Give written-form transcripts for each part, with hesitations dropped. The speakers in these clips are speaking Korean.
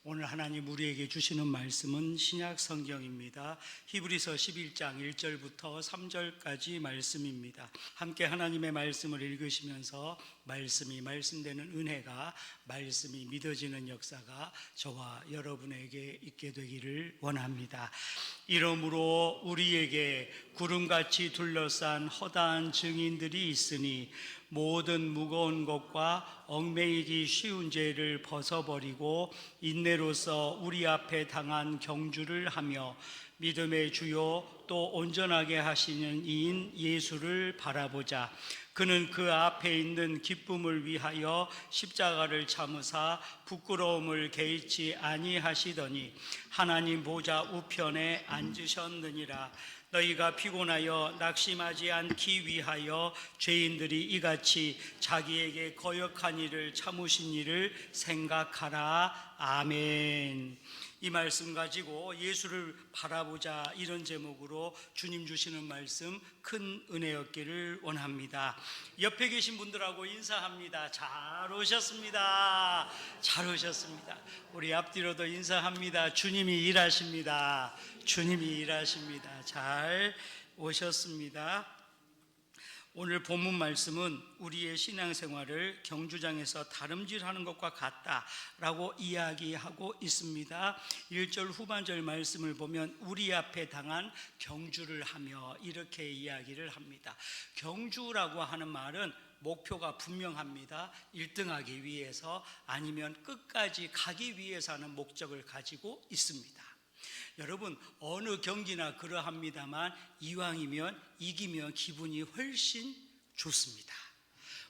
오늘 하나님 우리에게 주시는 말씀은 신약 성경입니다. 히브리서 11장 1절부터 3절까지 말씀입니다. 함께 하나님의 말씀을 읽으시면서 말씀되는 은혜가, 말씀이 믿어지는 역사가 저와 여러분에게 있게 되기를 원합니다. 이러므로 우리에게 구름같이 둘러싼 허다한 증인들이 있으니 모든 무거운 것과 얽매이기 쉬운 죄를 벗어버리고 인내로서 우리 앞에 당한 경주를 하며 믿음의 주요 또 온전하게 하시는 이인 예수를 바라보자. 그는 그 앞에 있는 기쁨을 위하여 십자가를 참으사 부끄러움을 개의치 아니하시더니 하나님 보좌 우편에 앉으셨느니라. 너희가 피곤하여 낙심하지 않기 위하여 죄인들이 이같이 자기에게 거역한 일을 참으신 일을 생각하라. 아멘. 이 말씀 가지고 예수를 바라보자, 이런 제목으로 주님 주시는 말씀 큰 은혜였기를 원합니다. 옆에 계신 분들하고 인사합니다. 잘 오셨습니다. 잘 오셨습니다. 우리 앞뒤로도 인사합니다. 주님이 일하십니다. 주님이 일하십니다. 잘 오셨습니다. 오늘 본문 말씀은 우리의 신앙생활을 경주장에서 다름질하는 것과 같다라고 이야기하고 있습니다. 1절 후반절 말씀을 보면 우리 앞에 당한 경주를 하며 이렇게 이야기를 합니다. 경주라고 하는 말은 목표가 분명합니다. 1등하기 위해서, 아니면 끝까지 가기 위해서 하는 목적을 가지고 있습니다. 여러분, 어느 경기나 그러합니다만 이왕이면 이기면 기분이 훨씬 좋습니다.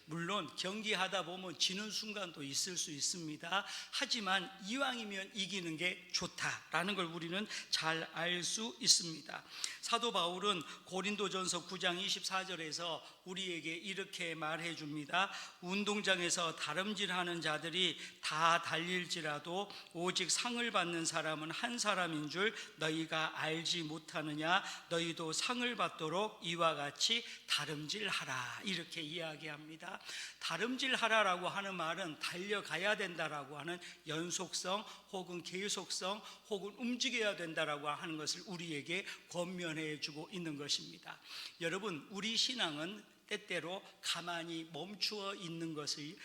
물론 경기하다 보면 지는 순간도 있을 수 있습니다. 하지만 이왕이면 이기는 게 좋다라는 걸 우리는 잘 알 수 있습니다. 사도 바울은 고린도전서 9장 24절에서 우리에게 이렇게 말해 줍니다. 운동장에서 다름질하는 자들이 다 달릴지라도 오직 상을 받는 사람은 한 사람인 줄 너희가 알지 못하느냐. 너희도 상을 받도록 이와 같이 다름질하라, 이렇게 이야기합니다. 다름질하라라고 하는 말은 달려가야 된다라고 하는 연속성 혹은 계속성 혹은 움직여야 된다라고 하는 것을 우리에게 권면해 주고 있는 것입니다. 여러분, 우리 신앙은 때때로 가만히 멈추어 있는 것을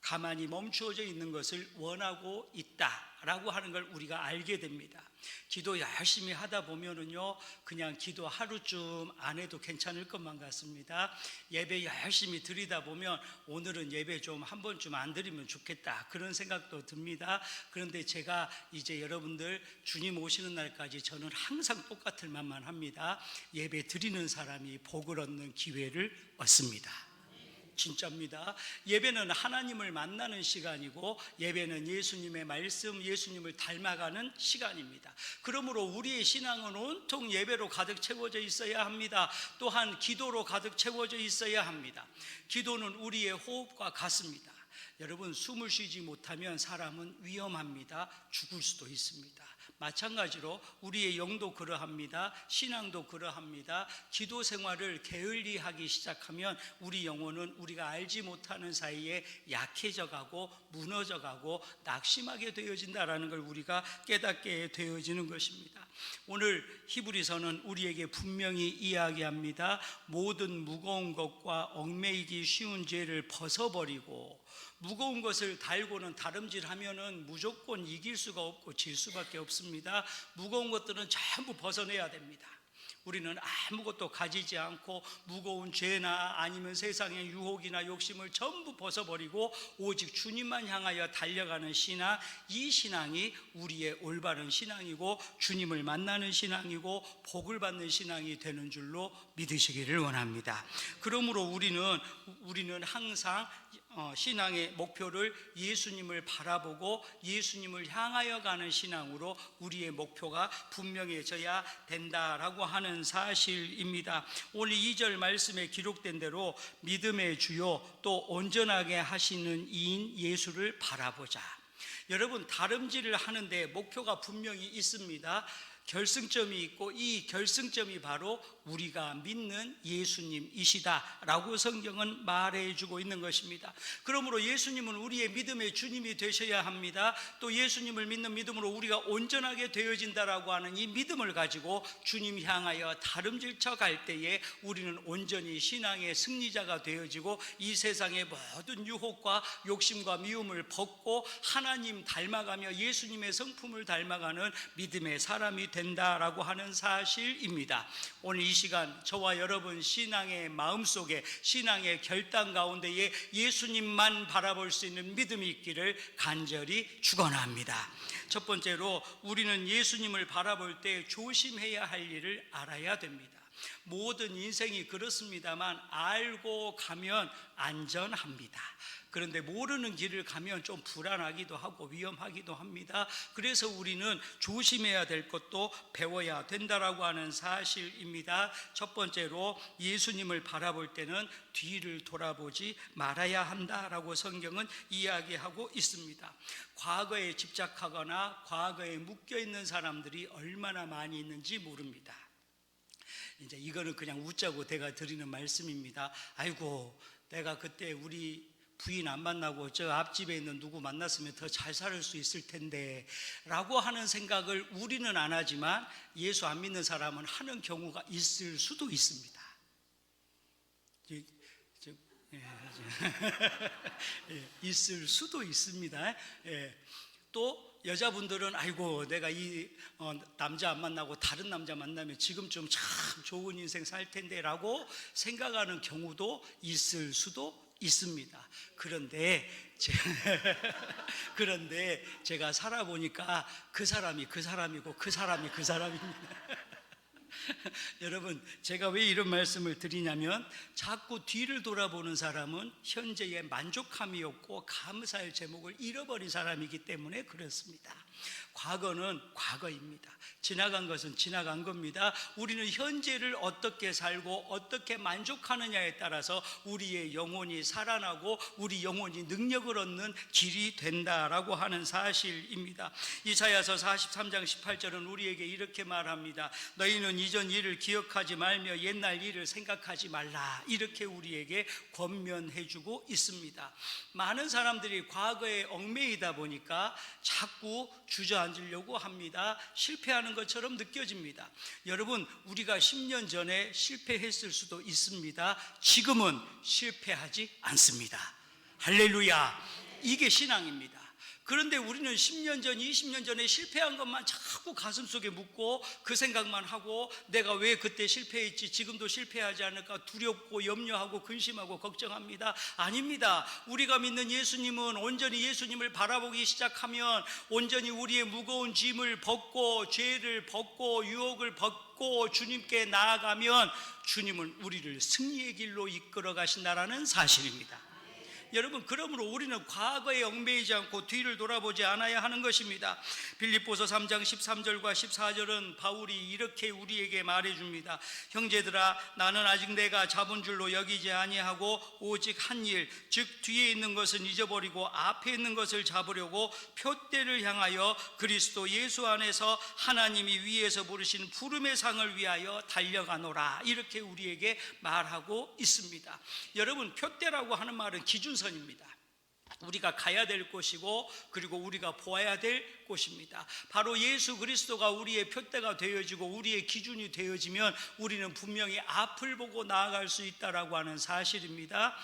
가만히 멈추어져 있는 것을 원하고 있다라고 하는 걸 우리가 알게 됩니다. 기도 열심히 하다 보면은요, 그냥 기도 하루쯤 안 해도 괜찮을 것만 같습니다. 예배 열심히 드리다 보면 오늘은 예배 좀 한 번쯤 안 드리면 좋겠다, 그런 생각도 듭니다. 그런데 제가 이제 여러분들 주님 오시는 날까지 저는 항상 똑같을 만만 합니다. 예배 드리는 사람이 복을 얻는 기회를 얻습니다. 진짜입니다. 예배는 하나님을 만나는 시간이고, 예배는 예수님의 말씀, 예수님을 닮아가는 시간입니다. 그러므로 우리의 신앙은 온통 예배로 가득 채워져 있어야 합니다. 또한 기도로 가득 채워져 있어야 합니다. 기도는 우리의 호흡과 같습니다. 여러분, 숨을 쉬지 못하면 사람은 위험합니다. 죽을 수도 있습니다. 마찬가지로 우리의 영도 그러합니다. 신앙도 그러합니다. 기도 생활을 게을리하기 시작하면 우리 영혼은 우리가 알지 못하는 사이에 약해져 가고 무너져 가고 낙심하게 되어진다라는 걸 우리가 깨닫게 되어지는 것입니다. 오늘 히브리서는 우리에게 분명히 이야기합니다. 모든 무거운 것과 얽매이기 쉬운 죄를 벗어버리고, 무거운 것을 달고는 다름질하면은 무조건 이길 수가 없고 질 수밖에 없습니다. 무거운 것들은 전부 벗어내야 됩니다. 우리는 아무것도 가지지 않고 무거운 죄나 아니면 세상의 유혹이나 욕심을 전부 벗어버리고 오직 주님만 향하여 달려가는 신앙, 이 신앙이 우리의 올바른 신앙이고 주님을 만나는 신앙이고 복을 받는 신앙이 되는 줄로 믿으시기를 원합니다. 그러므로 우리는 항상 신앙의 목표를 예수님을 바라보고 예수님을 향하여 가는 신앙으로 우리의 목표가 분명해져야 된다라고 하는 사실입니다. 오늘 2절 말씀에 기록된 대로 믿음의 주요 또 온전하게 하시는 이인 예수를 바라보자. 여러분, 다름질을 하는데 목표가 분명히 있습니다. 결승점이 있고 이 결승점이 바로 우리가 믿는 예수님이시다라고 성경은 말해주고 있는 것입니다. 그러므로 예수님은 우리의 믿음의 주님이 되셔야 합니다. 또 예수님을 믿는 믿음으로 우리가 온전하게 되어진다라고 하는 이 믿음을 가지고 주님 향하여 다름질쳐 갈 때에 우리는 온전히 신앙의 승리자가 되어지고 이 세상의 모든 유혹과 욕심과 미움을 벗고 하나님 닮아가며 예수님의 성품을 닮아가는 믿음의 사람이 된다라고 하는 사실입니다. 오늘 이 시간 저와 여러분 신앙의 마음속에 신앙의 결단 가운데에 예수님만 바라볼 수 있는 믿음이 있기를 간절히 축원합니다. 첫 번째로 우리는 예수님을 바라볼 때 조심해야 할 일을 알아야 됩니다. 모든 인생이 그렇습니다만 알고 가면 안전합니다. 그런데 모르는 길을 가면 좀 불안하기도 하고 위험하기도 합니다. 그래서 우리는 조심해야 될 것도 배워야 된다라고 하는 사실입니다. 첫 번째로 예수님을 바라볼 때는 뒤를 돌아보지 말아야 한다라고 성경은 이야기하고 있습니다. 과거에 집착하거나 과거에 묶여 있는 사람들이 얼마나 많이 있는지 모릅니다. 이제 이거는 그냥 웃자고 내가 드리는 말씀입니다. 아이고, 내가 그때 우리 부인 안 만나고 저 앞집에 있는 누구 만났으면 더 잘 살 수 있을 텐데 라고 하는 생각을 우리는 안 하지만 예수 안 믿는 사람은 하는 경우가 있을 수도 있습니다. 있을 수도 있습니다. 또 여자분들은 아이고 내가 이 남자 안 만나고 다른 남자 만나면 지금쯤 참 좋은 인생 살 텐데 라고 생각하는 경우도 있을 수도 있습니다. 그런데 제가 살아보니까 그 사람이 그 사람이고 그 사람이 그 사람입니다. 여러분, 제가 왜 이런 말씀을 드리냐면 자꾸 뒤를 돌아보는 사람은 현재의 만족함이 없고 감사할 제목을 잃어버린 사람이기 때문에 그렇습니다. 과거는 과거입니다. 지나간 것은 지나간 겁니다. 우리는 현재를 어떻게 살고 어떻게 만족하느냐에 따라서 우리의 영혼이 살아나고 우리 영혼이 능력을 얻는 길이 된다라고 하는 사실입니다. 이사야서 43장 18절은 우리에게 이렇게 말합니다. 너희는 이전 일을 기억하지 말며 옛날 일을 생각하지 말라. 이렇게 우리에게 권면해주고 있습니다. 많은 사람들이 과거에 얽매이다 보니까 자꾸 주저앉으려고 합니다. 실패하는 것처럼 느껴집니다. 여러분, 우리가 10년 전에 실패했을 수도 있습니다. 지금은 실패하지 않습니다. 할렐루야. 이게 신앙입니다. 그런데 우리는 10년 전, 20년 전에 실패한 것만 자꾸 가슴속에 묻고 그 생각만 하고 내가 왜 그때 실패했지, 지금도 실패하지 않을까 두렵고 염려하고 근심하고 걱정합니다. 아닙니다. 우리가 믿는 예수님은 온전히 예수님을 바라보기 시작하면 온전히 우리의 무거운 짐을 벗고 죄를 벗고 유혹을 벗고 주님께 나아가면 주님은 우리를 승리의 길로 이끌어 가신다라는 사실입니다. 여러분, 그러므로 우리는 과거에 얽매이지 않고 뒤를 돌아보지 않아야 하는 것입니다. 빌립보서 3장 13절과 14절은 바울이 이렇게 우리에게 말해줍니다. 형제들아, 나는 아직 내가 잡은 줄로 여기지 아니하고 오직 한 일, 즉 뒤에 있는 것은 잊어버리고 앞에 있는 것을 잡으려고 표대를 향하여 그리스도 예수 안에서 하나님이 위에서 부르신 부름의 상을 위하여 달려가노라. 이렇게 우리에게 말하고 있습니다. 여러분, 표대라고 하는 말은 기준선입니다. 우리가 가야 될 곳이고 그리고 우리가 보아야 될 곳입니다. 바로 예수 그리스도가 우리의 표대가 되어지고 우리의 기준이 되어지면 우리는 분명히 앞을 보고 나아갈 수 있다라고 하는 사실입니다.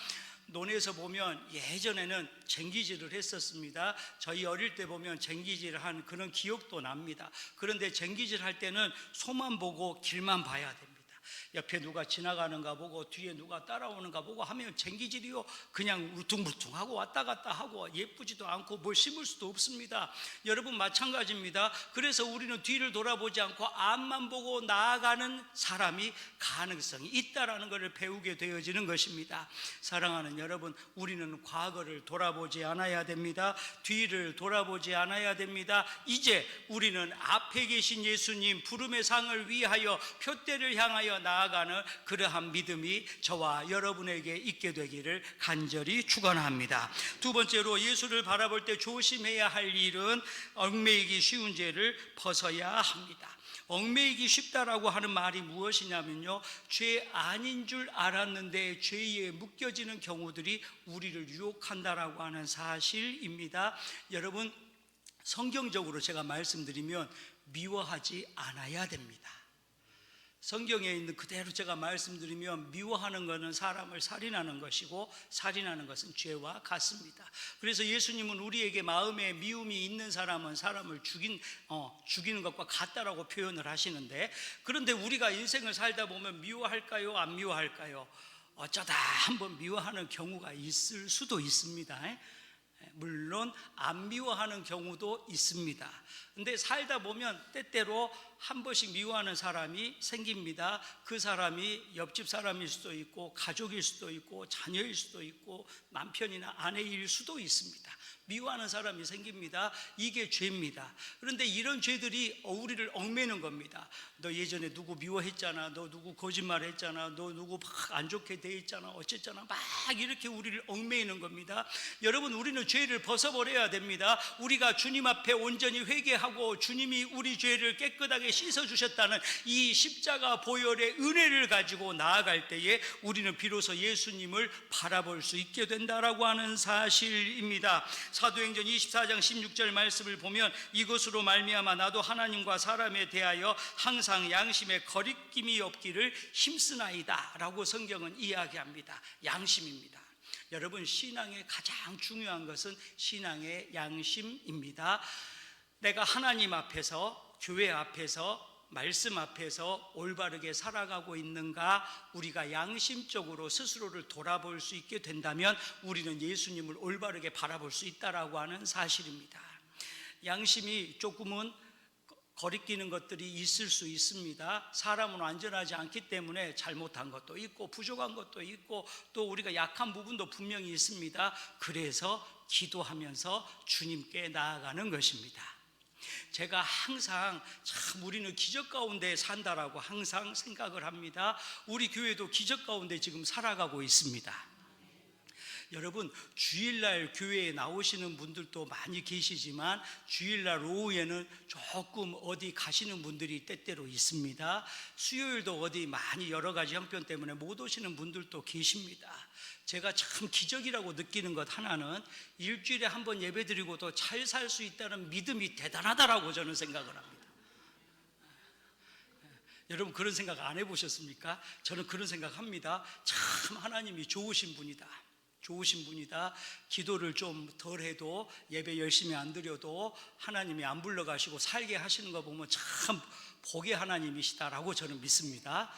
논에서 보면 예전에는 쟁기질을 했었습니다. 저희 어릴 때 보면 쟁기질을 한 그런 기억도 납니다. 그런데 쟁기질 할 때는 소만 보고 길만 봐야 됩니다. 옆에 누가 지나가는가 보고 뒤에 누가 따라오는가 보고 하면 쟁기질이요 그냥 울퉁불퉁하고 왔다 갔다 하고 예쁘지도 않고 뭘 심을 수도 없습니다. 여러분, 마찬가지입니다. 그래서 우리는 뒤를 돌아보지 않고 앞만 보고 나아가는 사람이 가능성이 있다라는 것을 배우게 되어지는 것입니다. 사랑하는 여러분, 우리는 과거를 돌아보지 않아야 됩니다. 뒤를 돌아보지 않아야 됩니다. 이제 우리는 앞에 계신 예수님 부름의 상을 위하여 표대를 향하여 나아가는 그러한 믿음이 저와 여러분에게 있게 되기를 간절히 축원합니다. 두 번째로 예수를 바라볼 때 조심해야 할 일은 얽매이기 쉬운 죄를 벗어야 합니다. 얽매이기 쉽다라고 하는 말이 무엇이냐면요, 죄 아닌 줄 알았는데 죄에 묶여지는 경우들이 우리를 유혹한다라고 하는 사실입니다. 여러분, 성경적으로 제가 말씀드리면 미워하지 않아야 됩니다. 성경에 있는 그대로 제가 말씀드리면 미워하는 것은 사람을 살인하는 것이고 살인하는 것은 죄와 같습니다. 그래서 예수님은 우리에게 마음에 미움이 있는 사람은 사람을 죽이는 것과 같다라고 표현을 하시는데, 그런데 우리가 인생을 살다 보면 미워할까요? 안 미워할까요? 어쩌다 한번 미워하는 경우가 있을 수도 있습니다. 물론 안 미워하는 경우도 있습니다. 근데 살다 보면 때때로 한 번씩 미워하는 사람이 생깁니다. 그 사람이 옆집 사람일 수도 있고 가족일 수도 있고 자녀일 수도 있고 남편이나 아내일 수도 있습니다. 미워하는 사람이 생깁니다. 이게 죄입니다. 그런데 이런 죄들이 우리를 얽매는 겁니다. 너 예전에 누구 미워했잖아, 너 누구 거짓말했잖아, 너 누구 막 안 좋게 대했잖아, 어쨌잖아, 막 이렇게 우리를 얽매이는 겁니다. 여러분, 우리는 죄를 벗어버려야 됩니다. 우리가 주님 앞에 온전히 회개하고 주님이 우리 죄를 깨끗하게 씻어주셨다는 이 십자가 보혈의 은혜를 가지고 나아갈 때에 우리는 비로소 예수님을 바라볼 수 있게 된다라고 하는 사실입니다. 사도행전 24장 16절 말씀을 보면 이것으로 말미암아 나도 하나님과 사람에 대하여 항상 양심에 거리낌이 없기를 힘쓰나이다 라고 성경은 이야기합니다. 양심입니다. 여러분, 신앙의 가장 중요한 것은 신앙의 양심입니다. 내가 하나님 앞에서, 교회 앞에서, 말씀 앞에서 올바르게 살아가고 있는가, 우리가 양심적으로 스스로를 돌아볼 수 있게 된다면 우리는 예수님을 올바르게 바라볼 수 있다라고 하는 사실입니다. 양심이 조금은 거리끼는 것들이 있을 수 있습니다. 사람은 완전하지 않기 때문에 잘못한 것도 있고 부족한 것도 있고 또 우리가 약한 부분도 분명히 있습니다. 그래서 기도하면서 주님께 나아가는 것입니다. 제가 항상 참 우리는 기적 가운데 산다라고 항상 생각을 합니다. 우리 교회도 기적 가운데 지금 살아가고 있습니다. 여러분, 주일날 교회에 나오시는 분들도 많이 계시지만 주일날 오후에는 조금 어디 가시는 분들이 때때로 있습니다. 수요일도 어디 많이 여러 가지 형편 때문에 못 오시는 분들도 계십니다. 제가 참 기적이라고 느끼는 것 하나는 일주일에 한 번 예배드리고도 잘 살 수 있다는 믿음이 대단하다라고 저는 생각을 합니다. 여러분, 그런 생각 안 해보셨습니까? 저는 그런 생각합니다. 참 하나님이 좋으신 분이다. 좋으신 분이다. 기도를 좀 덜 해도, 예배 열심히 안 드려도 하나님이 안 불러가시고 살게 하시는 거 보면 참 복의 하나님이시다라고 저는 믿습니다.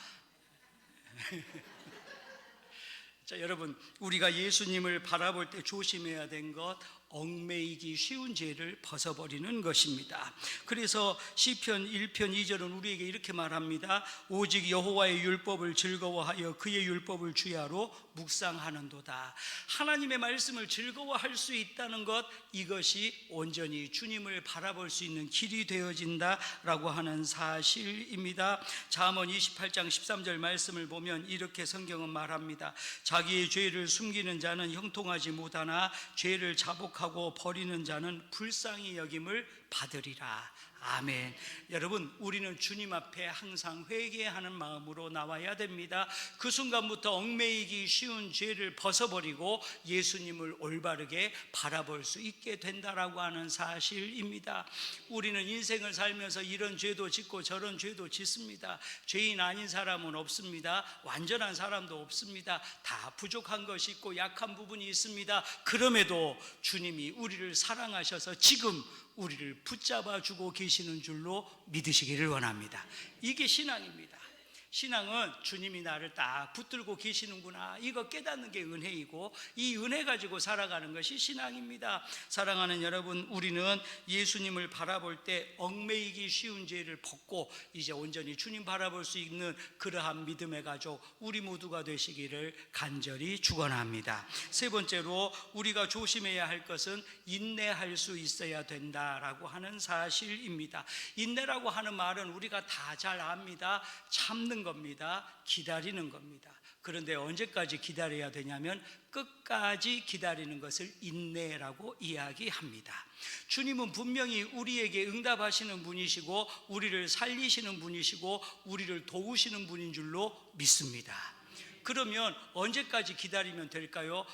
자, 여러분, 우리가 예수님을 바라볼 때 조심해야 된 것, 얽매이기 쉬운 죄를 벗어버리는 것입니다. 그래서 시편 1편 2절은 우리에게 이렇게 말합니다. 오직 여호와의 율법을 즐거워하여 그의 율법을 주야로 묵상하는도다. 하나님의 말씀을 즐거워할 수 있다는 것, 이것이 온전히 주님을 바라볼 수 있는 길이 되어진다라고 하는 사실입니다. 잠언 28장 13절 말씀을 보면 이렇게 성경은 말합니다. 자기의 죄를 숨기는 자는 형통하지 못하나 죄를 자복하고 버리는 자는 불쌍히 여김을 받으리라. 아멘. 여러분, 우리는 주님 앞에 항상 회개하는 마음으로 나와야 됩니다. 그 순간부터 얽매이기 쉬운 죄를 벗어버리고 예수님을 올바르게 바라볼 수 있게 된다라고 하는 사실입니다. 우리는 인생을 살면서 이런 죄도 짓고 저런 죄도 짓습니다. 죄인 아닌 사람은 없습니다. 완전한 사람도 없습니다. 다 부족한 것이 있고 약한 부분이 있습니다. 그럼에도 주님이 우리를 사랑하셔서 지금 우리를 붙잡아 주고 계시는 줄로 믿으시기를 원합니다. 이게 신앙입니다. 신앙은 주님이 나를 딱 붙들고 계시는구나, 이거 깨닫는 게 은혜이고, 이 은혜 가지고 살아가는 것이 신앙입니다. 사랑하는 여러분, 우리는 예수님을 바라볼 때 얽매이기 쉬운 죄를 벗고 이제 온전히 주님 바라볼 수 있는 그러한 믿음의 가족, 우리 모두가 되시기를 간절히 축원합니다. 세 번째로 우리가 조심해야 할 것은 인내할 수 있어야 된다라고 하는 사실입니다. 인내라고 하는 말은 우리가 다 잘 압니다. 참는 겁니다. 기다리는 겁니다. 그런데 언제까지 기다려야 되냐면 끝까지 기다리는 것을 인내라고 이야기합니다. 주님은 분명히 우리에게 응답하시는 분이시고 우리를 살리시는 분이시고 우리를 도우시는 분인 줄로 믿습니다. 그러면 언제까지 기다리면 될까요?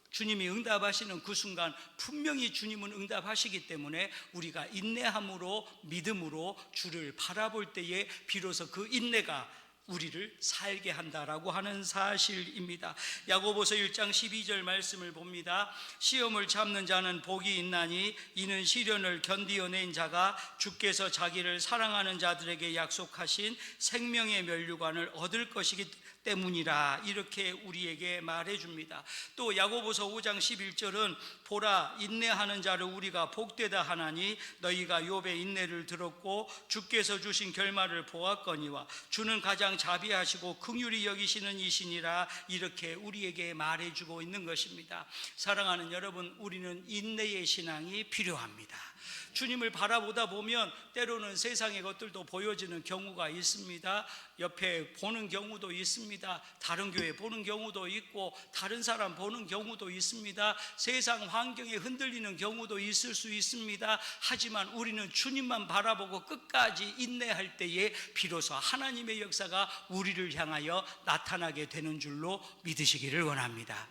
주님이 응답하시는 그 순간 분명히 주님은 응답하시기 때문에 우리가 인내함으로 믿음으로 주를 바라볼 때에 비로소 그 인내가 우리를 살게 한다라고 하는 사실입니다. 야고보서 1장 12절 말씀을 봅니다. 시험을 참는 자는 복이 있나니 이는 시련을 견디어낸 자가 주께서 자기를 사랑하는 자들에게 약속하신 생명의 면류관을 얻을 것이기 때문이라, 이렇게 우리에게 말해줍니다. 또 야고보서 5장 11절은 보라, 인내하는 자를 우리가 복되다 하나니 너희가 욥의 인내를 들었고 주께서 주신 결말을 보았거니와 주는 가장 자비하시고 긍휼히 여기시는 이시니라, 이렇게 우리에게 말해주고 있는 것입니다. 사랑하는 여러분, 우리는 인내의 신앙이 필요합니다. 주님을 바라보다 보면 때로는 세상의 것들도 보여지는 경우가 있습니다. 옆에 보는 경우도 있습니다. 다른 교회 보는 경우도 있고 다른 사람 보는 경우도 있습니다. 세상 환경에 흔들리는 경우도 있을 수 있습니다. 하지만 우리는 주님만 바라보고 끝까지 인내할 때에 비로소 하나님의 역사가 우리를 향하여 나타나게 되는 줄로 믿으시기를 원합니다.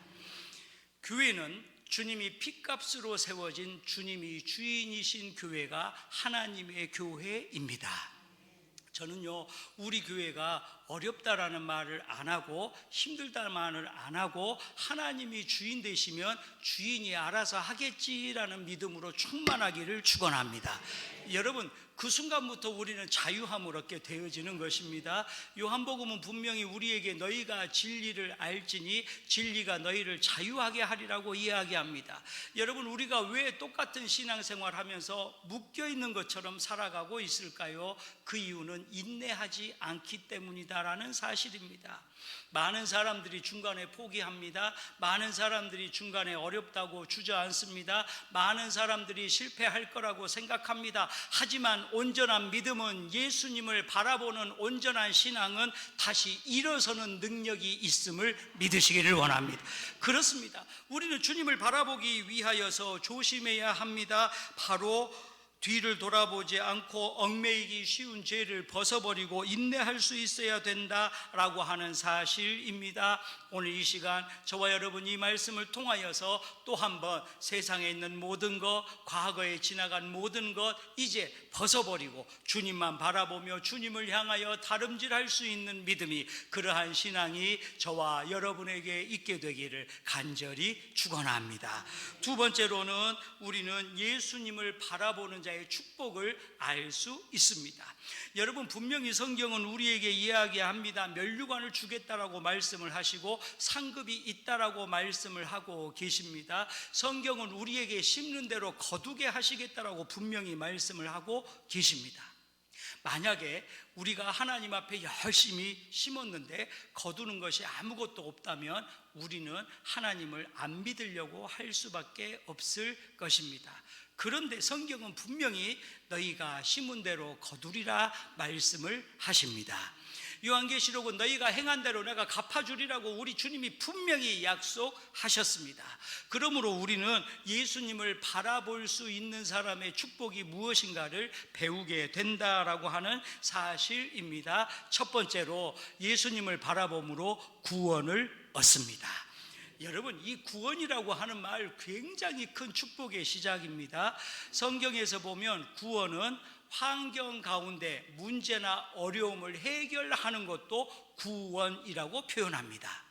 교회는 주님이 핏값으로 세워진 주님이 주인이신 교회가 하나님의 교회입니다. 저는요, 우리 교회가 어렵다라는 말을 안 하고 힘들다는 말을 안 하고 하나님이 주인 되시면 주인이 알아서 하겠지라는 믿음으로 충만하기를 축원합니다. 여러분, 그 순간부터 우리는 자유함을 얻게 되어지는 것입니다. 요한복음은 분명히 우리에게 너희가 진리를 알지니 진리가 너희를 자유하게 하리라고 이야기합니다. 여러분, 우리가 왜 똑같은 신앙생활 하면서 묶여있는 것처럼 살아가고 있을까요? 그 이유는 인내하지 않기 때문이다라는 사실입니다. 많은 사람들이 중간에 포기합니다. 많은 사람들이 중간에 어렵다고 주저앉습니다. 많은 사람들이 실패할 거라고 생각합니다. 하지만 온전한 믿음은, 예수님을 바라보는 온전한 신앙은 다시 일어서는 능력이 있음을 믿으시기를 원합니다. 그렇습니다. 우리는 주님을 바라보기 위하여서 조심해야 합니다. 바로 뒤를 돌아보지 않고 얽매이기 쉬운 죄를 벗어버리고 인내할 수 있어야 된다라고 하는 사실입니다. 오늘 이 시간 저와 여러분 이 말씀을 통하여서 또 한번 세상에 있는 모든 것, 과거에 지나간 모든 것 이제 벗어버리고 주님만 바라보며 주님을 향하여 다름질할 수 있는 믿음이, 그러한 신앙이 저와 여러분에게 있게 되기를 간절히 축원합니다. 두 번째로는 우리는 예수님을 바라보는 자의 축복을 알 수 있습니다. 여러분, 분명히 성경은 우리에게 이야기합니다. 면류관을 주겠다라고 말씀을 하시고 상급이 있다라고 말씀을 하고 계십니다. 성경은 우리에게 심는 대로 거두게 하시겠다라고 분명히 말씀을 하고 계십니다. 만약에 우리가 하나님 앞에 열심히 심었는데 거두는 것이 아무것도 없다면 우리는 하나님을 안 믿으려고 할 수밖에 없을 것입니다. 그런데 성경은 분명히 너희가 심은 대로 거두리라 말씀을 하십니다. 요한계시록은 너희가 행한 대로 내가 갚아주리라고 우리 주님이 분명히 약속하셨습니다. 그러므로 우리는 예수님을 바라볼 수 있는 사람의 축복이 무엇인가를 배우게 된다라고 하는 사실입니다. 첫 번째로 예수님을 바라봄으로 구원을 얻습니다. 여러분, 이 구원이라고 하는 말 굉장히 큰 축복의 시작입니다. 성경에서 보면 구원은 환경 가운데 문제나 어려움을 해결하는 것도 구원이라고 표현합니다.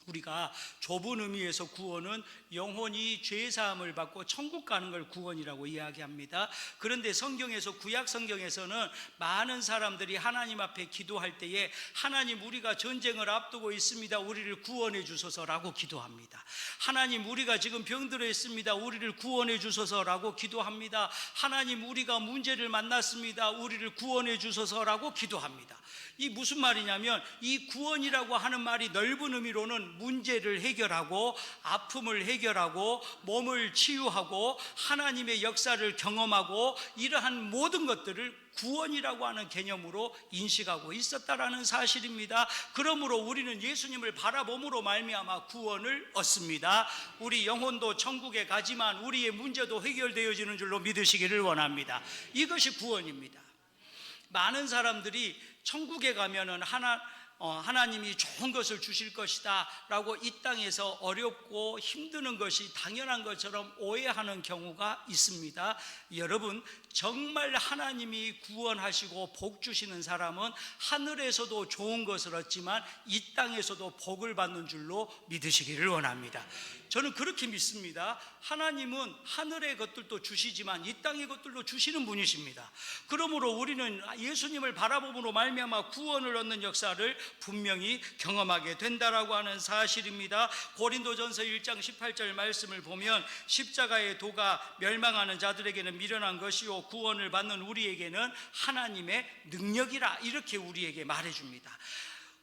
우리가 좁은 의미에서 구원은 영혼이 죄사함을 받고 천국 가는 걸 구원이라고 이야기합니다. 그런데 성경에서, 구약 성경에서는 많은 사람들이 하나님 앞에 기도할 때에 하나님, 우리가 전쟁을 앞두고 있습니다. 우리를 구원해 주소서라고 기도합니다. 하나님, 우리가 지금 병들어 있습니다. 우리를 구원해 주소서라고 기도합니다. 하나님, 우리가 문제를 만났습니다. 우리를 구원해 주소서라고 기도합니다. 이 무슨 말이냐면 이 구원이라고 하는 말이 넓은 의미로는 문제를 해결하고 아픔을 해결하고 몸을 치유하고 하나님의 역사를 경험하고 이러한 모든 것들을 구원이라고 하는 개념으로 인식하고 있었다라는 사실입니다. 그러므로 우리는 예수님을 바라봄으로 말미암아 구원을 얻습니다. 우리 영혼도 천국에 가지만 우리의 문제도 해결되어지는 줄로 믿으시기를 원합니다. 이것이 구원입니다. 많은 사람들이 천국에 가면은 하나님이 좋은 것을 주실 것이다 라고 이 땅에서 어렵고 힘드는 것이 당연한 것처럼 오해하는 경우가 있습니다. 여러분, 정말 하나님이 구원하시고 복 주시는 사람은 하늘에서도 좋은 것을 얻지만 이 땅에서도 복을 받는 줄로 믿으시기를 원합니다. 저는 그렇게 믿습니다. 하나님은 하늘의 것들도 주시지만 이 땅의 것들도 주시는 분이십니다. 그러므로 우리는 예수님을 바라봄으로 말미암아 구원을 얻는 역사를 분명히 경험하게 된다라고 하는 사실입니다. 고린도전서 1장 18절 말씀을 보면 십자가의 도가 멸망하는 자들에게는 미련한 것이요 구원을 받는 우리에게는 하나님의 능력이라, 이렇게 우리에게 말해줍니다.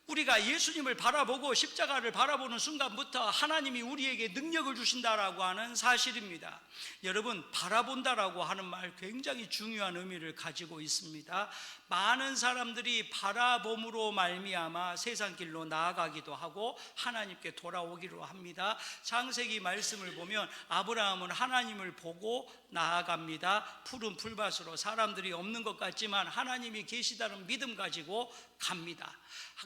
우리가 예수님을 바라보고 십자가를 바라보는 순간부터 하나님이 우리에게 능력을 주신다라고 하는 사실입니다. 여러분, 바라본다라고 하는 말 굉장히 중요한 의미를 가지고 있습니다. 많은 사람들이 바라봄으로 말미암아 세상 길로 나아가기도 하고 하나님께 돌아오기로 합니다. 창세기 말씀을 보면 아브라함은 하나님을 보고 나아갑니다. 푸른 풀밭으로 사람들이 없는 것 같지만 하나님이 계시다는 믿음 가지고 갑니다.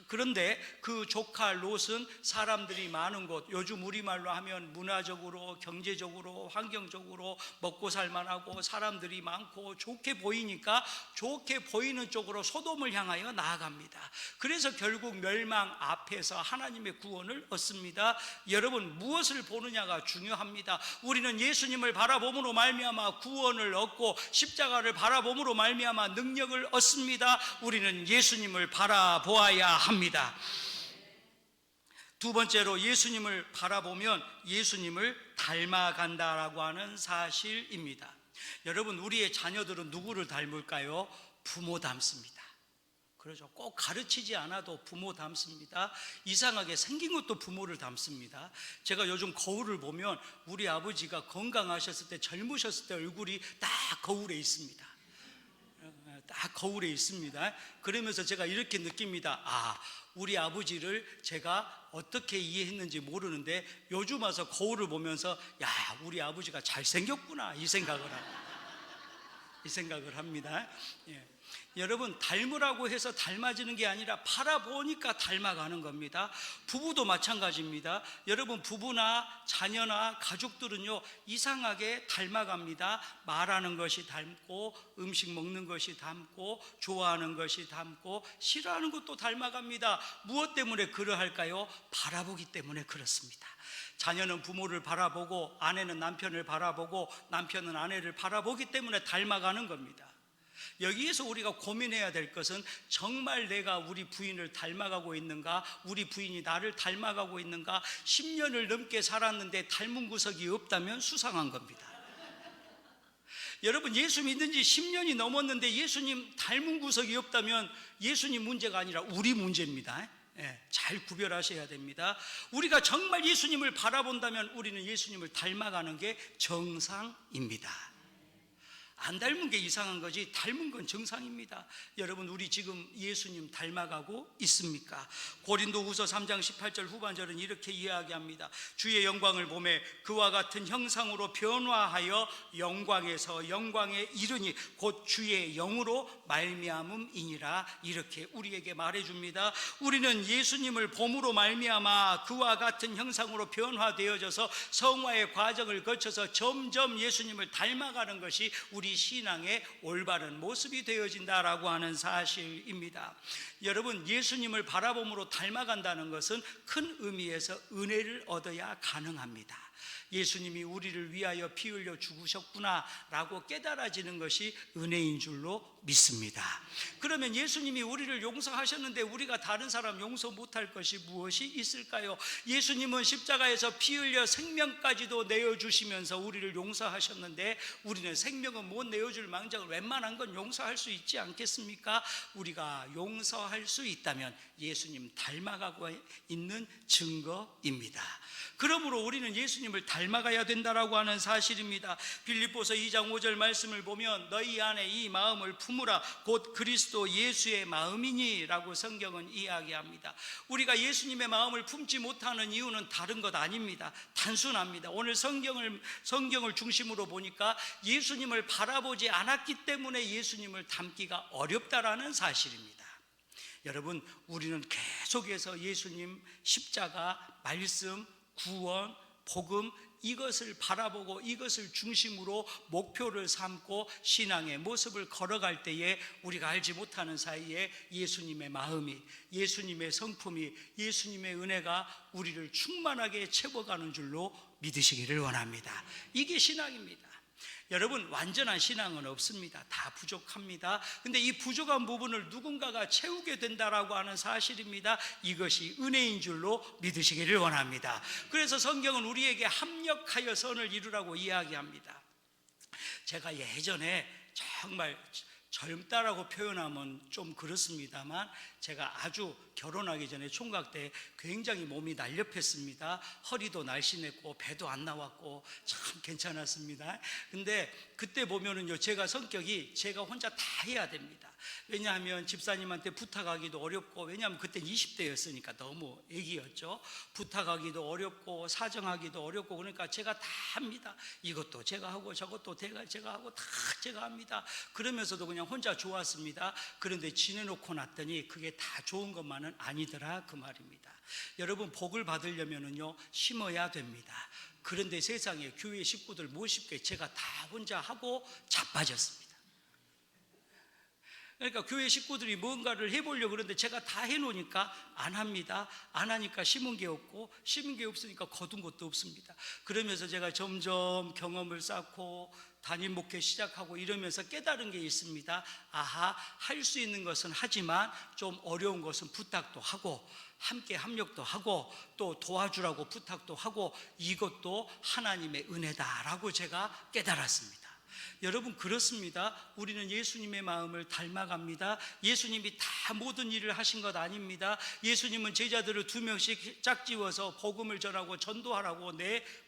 그런데 그 조카 롯은 사람들이 많은 곳, 요즘 우리말로 하면 문화적으로, 경제적으로, 환경적으로 먹고 살만하고 사람들이 많고 좋게 보이니까 좋게 보이는 쪽으로 소돔을 향하여 나아갑니다. 그래서 결국 멸망 앞에서 하나님의 구원을 얻습니다. 여러분, 무엇을 보느냐가 중요합니다. 우리는 예수님을 바라봄으로 말미암아 구원을 얻고 십자가를 바라봄으로 말미암아 능력을 얻습니다. 우리는 예수님을 바라보아야 합니다. 두 번째로 예수님을 바라보면 예수님을 닮아간다라고 하는 사실입니다. 여러분, 우리의 자녀들은 누구를 닮을까요? 부모 닮습니다. 그렇죠. 꼭 가르치지 않아도 부모 닮습니다. 이상하게 생긴 것도 부모를 닮습니다. 제가 요즘 거울을 보면 우리 아버지가 건강하셨을 때, 젊으셨을 때 얼굴이 딱 거울에 있습니다. 딱 거울에 있습니다. 그러면서 제가 이렇게 느낍니다. 우리 아버지를 제가 어떻게 이해했는지 모르는데 요즘 와서 거울을 보면서 우리 아버지가 잘생겼구나 이 생각을 합니다. 여러분, 닮으라고 해서 닮아지는 게 아니라 바라보니까 닮아가는 겁니다. 부부도 마찬가지입니다. 여러분, 부부나 자녀나 가족들은요, 이상하게 닮아갑니다. 말하는 것이 닮고, 음식 먹는 것이 닮고, 좋아하는 것이 닮고, 싫어하는 것도 닮아갑니다. 무엇 때문에 그러할까요? 바라보기 때문에 그렇습니다. 자녀는 부모를 바라보고, 아내는 남편을 바라보고, 남편은 아내를 바라보기 때문에 닮아가는 겁니다. 여기에서 우리가 고민해야 될 것은 정말 내가 우리 부인을 닮아가고 있는가, 우리 부인이 나를 닮아가고 있는가. 10년을 넘게 살았는데 닮은 구석이 없다면 수상한 겁니다. 여러분, 예수 믿는 지 10년이 넘었는데 예수님 닮은 구석이 없다면 예수님 문제가 아니라 우리 문제입니다. 잘 구별하셔야 됩니다. 우리가 정말 예수님을 바라본다면 우리는 예수님을 닮아가는 게 정상입니다. 안 닮은 게 이상한 거지 닮은 건 정상입니다. 여러분, 우리 지금 예수님 닮아가고 있습니까? 고린도후서 3장 18절 후반절은 이렇게 이야기합니다. 주의 영광을 보매 그와 같은 형상으로 변화하여 영광에서 영광에 이르니 곧 주의 영으로 말미암음이니라, 이렇게 우리에게 말해줍니다. 우리는 예수님을 봄으로 말미암아 그와 같은 형상으로 변화되어져서 성화의 과정을 거쳐서 점점 예수님을 닮아가는 것이 우리 신앙의 올바른 모습이 되어진다라고 하는 사실입니다. 여러분, 예수님을 바라봄으로 닮아간다는 것은 큰 의미에서 은혜를 얻어야 가능합니다. 예수님이 우리를 위하여 피 흘려 죽으셨구나라고 깨달아지는 것이 은혜인 줄로 믿습니다. 그러면 예수님이 우리를 용서하셨는데 우리가 다른 사람 용서 못할 것이 무엇이 있을까요? 예수님은 십자가에서 피 흘려 생명까지도 내어주시면서 우리를 용서하셨는데 우리는 생명은 못 내어줄 망정을 웬만한 건 용서할 수 있지 않겠습니까? 우리가 용서할 수 있다면 예수님 닮아가고 있는 증거입니다. 그러므로 우리는 예수님을 닮아가야 된다라고 하는 사실입니다. 빌립보서 2장 5절 말씀을 보면 너희 안에 이 마음을 품으라 곧 그리스도 예수의 마음이니 라고 성경은 이야기합니다. 우리가 예수님의 마음을 품지 못하는 이유는 다른 것 아닙니다. 단순합니다. 오늘 성경을 중심으로 보니까 예수님을 바라보지 않았기 때문에 예수님을 닮기가 어렵다라는 사실입니다. 여러분, 우리는 계속해서 예수님 십자가, 말씀, 구원, 복음 이것을 바라보고 이것을 중심으로 목표를 삼고 신앙의 모습을 걸어갈 때에 우리가 알지 못하는 사이에 예수님의 마음이, 예수님의 성품이, 예수님의 은혜가 우리를 충만하게 채워가는 줄로 믿으시기를 원합니다. 이게 신앙입니다. 여러분, 완전한 신앙은 없습니다. 다 부족합니다. 근데 이 부족한 부분을 누군가가 채우게 된다라고 하는 사실입니다. 이것이 은혜인 줄로 믿으시기를 원합니다. 그래서 성경은 우리에게 합력하여 선을 이루라고 이야기합니다. 제가 예전에 정말 젊다라고 표현하면 좀 그렇습니다만 제가 아주 결혼하기 전에 총각 때 굉장히 몸이 날렵했습니다. 허리도 날씬했고 배도 안 나왔고 참 괜찮았습니다. 근데 그때 보면은요, 제가 성격이 제가 혼자 다 해야 됩니다. 왜냐하면 집사님한테 부탁하기도 어렵고, 왜냐하면 그때 20대였으니까 너무 애기였죠. 부탁하기도 어렵고 사정하기도 어렵고, 그러니까 제가 다 합니다. 이것도 제가 하고 저것도 제가 하고 다 제가 합니다. 그러면서도 그냥 혼자 좋았습니다. 그런데 지내놓고 났더니 그게 다 좋은 것만은 아니더라, 그 말입니다. 여러분, 복을 받으려면은요 심어야 됩니다. 그런데 세상에 교회 식구들 못 심게 제가 다 혼자 하고 자빠졌습니다. 그러니까 교회 식구들이 뭔가를 해보려고 그러는데 제가 다 해놓으니까 안 합니다. 안 하니까 심은 게 없고, 심은 게 없으니까 거둔 것도 없습니다. 그러면서 제가 점점 경험을 쌓고 담임 목회 시작하고 이러면서 깨달은 게 있습니다. 아하, 할 수 있는 것은 하지만 좀 어려운 것은 부탁도 하고 함께 합력도 하고 또 도와주라고 부탁도 하고, 이것도 하나님의 은혜다라고 제가 깨달았습니다. 여러분, 그렇습니다. 우리는 예수님의 마음을 닮아갑니다. 예수님이 다 모든 일을 하신 것 아닙니다. 예수님은 제자들을 2명씩 짝지어서 복음을 전하고 전도하라고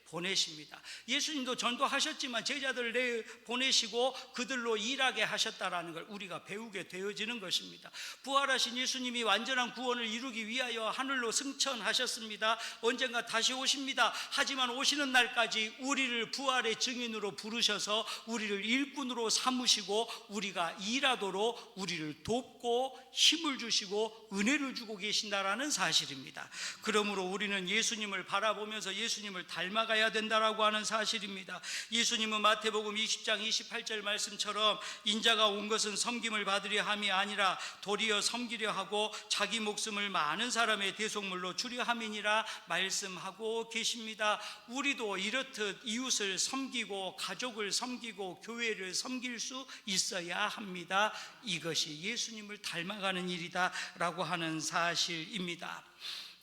보내십니다. 예수님도 전도하셨지만 제자들을 내보내시고 그들로 일하게 하셨다라는 걸 우리가 배우게 되어지는 것입니다. 부활하신 예수님이 완전한 구원을 이루기 위하여 하늘로 승천하셨습니다. 언젠가 다시 오십니다. 하지만 오시는 날까지 우리를 부활의 증인으로 부르셔서 우리를 일꾼으로 삼으시고 우리가 일하도록 우리를 돕고 힘을 주시고 은혜를 주고 계신다라는 사실입니다. 그러므로 우리는 예수님을 바라보면서 예수님을 닮아가야 된다라고 하는 사실입니다. 예수님은 마태복음 20장 28절 말씀처럼 인자가 온 것은 섬김을 받으려 함이 아니라 도리어 섬기려 하고 자기 목숨을 많은 사람의 대속물로 주려 함이니라 말씀하고 계십니다. 우리도 이렇듯 이웃을 섬기고 가족을 섬기고 교회를 섬길 수 있어야 합니다. 이것이 예수님을 닮아가는 일이다라고 하는 사실입니다.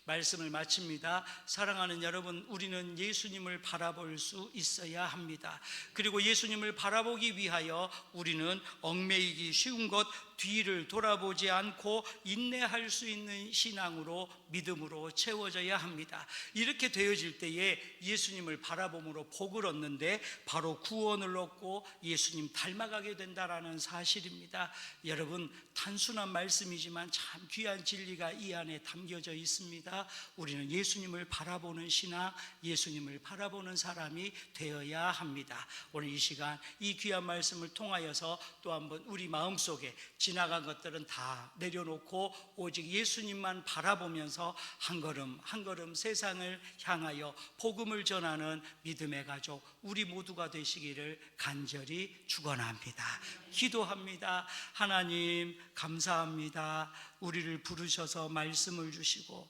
말씀을 마칩니다. 사랑하는 여러분, 우리는 예수님을 바라볼 수 있어야 합니다. 그리고 예수님을 바라보기 위하여 우리는 얽매이기 쉬운 것, 뒤를 돌아보지 않고 인내할 수 있는 신앙으로, 믿음으로 채워져야 합니다. 이렇게 되어질 때에 예수님을 바라봄으로 복을 얻는데 바로 구원을 얻고 예수님 닮아가게 된다라는 사실입니다. 여러분, 단순한 말씀이지만 참 귀한 진리가 이 안에 담겨져 있습니다. 우리는 예수님을 바라보는 신앙, 예수님을 바라보는 사람이 되어야 합니다. 오늘 이 시간 이 귀한 말씀을 통하여서 또 한번 우리 마음속에 지나간 것들은 다 내려놓고 오직 예수님만 바라보면서 한 걸음 한 걸음 세상을 향하여 복음을 전하는 믿음의 가족 우리 모두가 되시기를 간절히 축원합니다. 기도합니다. 하나님 감사합니다. 우리를 부르셔서 말씀을 주시고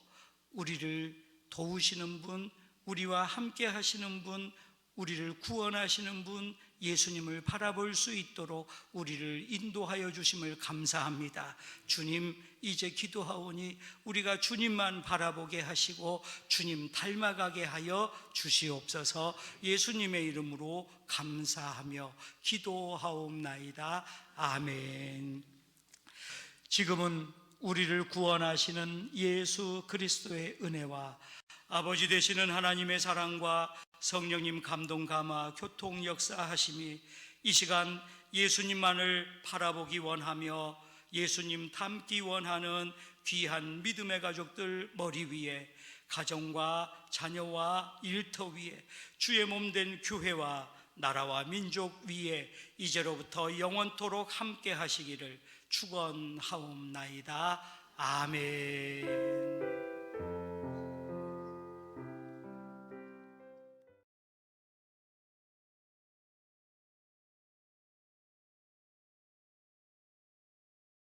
우리를 도우시는 분, 우리와 함께 하시는 분, 우리를 구원하시는 분 예수님을 바라볼 수 있도록 우리를 인도하여 주심을 감사합니다. 주님, 이제 기도하오니 우리가 주님만 바라보게 하시고 주님 닮아가게 하여 주시옵소서. 예수님의 이름으로 감사하며 기도하옵나이다. 아멘. 지금은 우리를 구원하시는 예수 그리스도의 은혜와 아버지 되시는 하나님의 사랑과 성령님 감동 감화 교통 역사하심이 이 시간 예수님만을 바라보기 원하며 예수님 닮기 원하는 귀한 믿음의 가족들 머리 위에, 가정과 자녀와 일터 위에, 주의 몸된 교회와 나라와 민족 위에 이제로부터 영원토록 함께 하시기를 축원하옵나이다. 아멘.